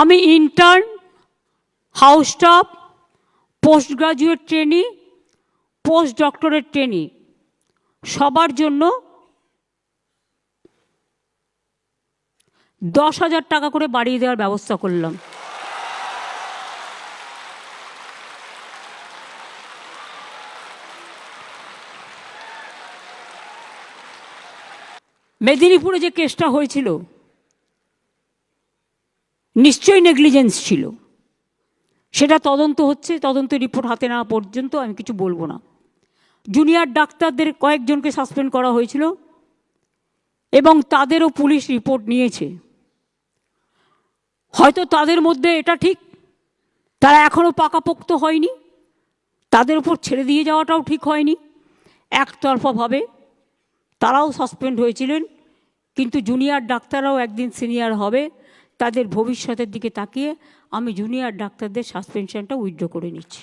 আমি intern, house staff, post graduate trainee, post doctorate trainee সবার জন্য 10,000 টাকা করে বাড়িয়ে দেওয়ার ব্যবস্থা করলাম। মেদিনীপুরে যে কেসটা হয়েছিল নিশ্চয়ই নেগলিজেন্স ছিল, সেটা তদন্ত হচ্ছে। তদন্ত রিপোর্ট হাতে নেওয়া পর্যন্ত আমি কিছু বলবো না। জুনিয়র ডাক্তারদের কয়েকজনকে সাসপেন্ড করা হয়েছিল এবং তাদেরও পুলিশ রিপোর্ট নিয়েছে। হয়তো তাদের মধ্যে এটা ঠিক, তারা এখনও পাকাপোক্ত হয়নি, তাদের উপর ছেড়ে দিয়ে যাওয়াটাও ঠিক হয়নি। একতরফাভাবে তারাও সাসপেন্ড হয়েছিলেন, কিন্তু জুনিয়র ডাক্তাররাও একদিন সিনিয়র হবে, তাদের ভবিষ্যতের দিকে তাকিয়ে আমি জুনিয়র ডাক্তারদের সাসপেনশনটা উইথড্র করে নিচ্ছি।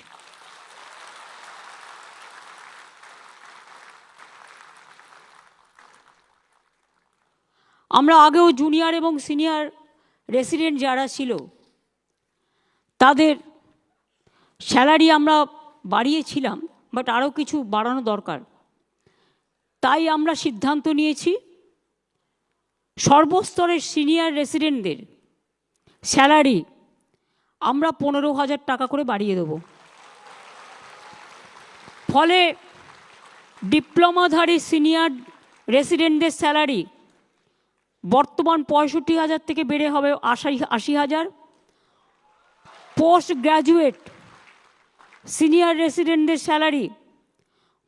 আমরা আগেও জুনিয়র এবং সিনিয়র রেসিডেন্ট যারা ছিল তাদের স্যালারি আমরা বাড়িয়েছিলাম, বাট আরও কিছু বাড়ানো দরকার। তাই আমরা সিদ্ধান্ত নিয়েছি সর্বস্তরের সিনিয়র রেসিডেন্টদের স্যালারি আমরা 15,000 টাকা করে বাড়িয়ে দেব। ফলে ডিপ্লোমাধারী সিনিয়র রেসিডেন্টদের স্যালারি বর্তমান 65,000 থেকে বেড়ে হবে 80,000। পোস্ট গ্র্যাজুয়েট সিনিয়র রেসিডেন্টদের স্যালারি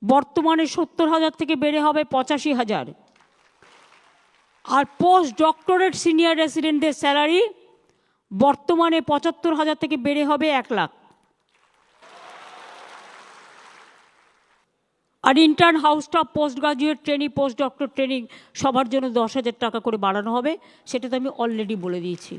বর্তমানে 70,000 থেকে বেড়ে হবে 85,000। আর পোস্ট ডক্টরেট সিনিয়র রেসিডেন্টদের স্যালারি বর্তমানে 75,000 থেকে বেড়ে হবে 1 লাখ। আর intern, house staff, post graduate training, post doctor training সবার জন্য 10,000 টাকা করে বাড়ানো হবে, সেটা তো আমি অলরেডি বলে দিয়েছি।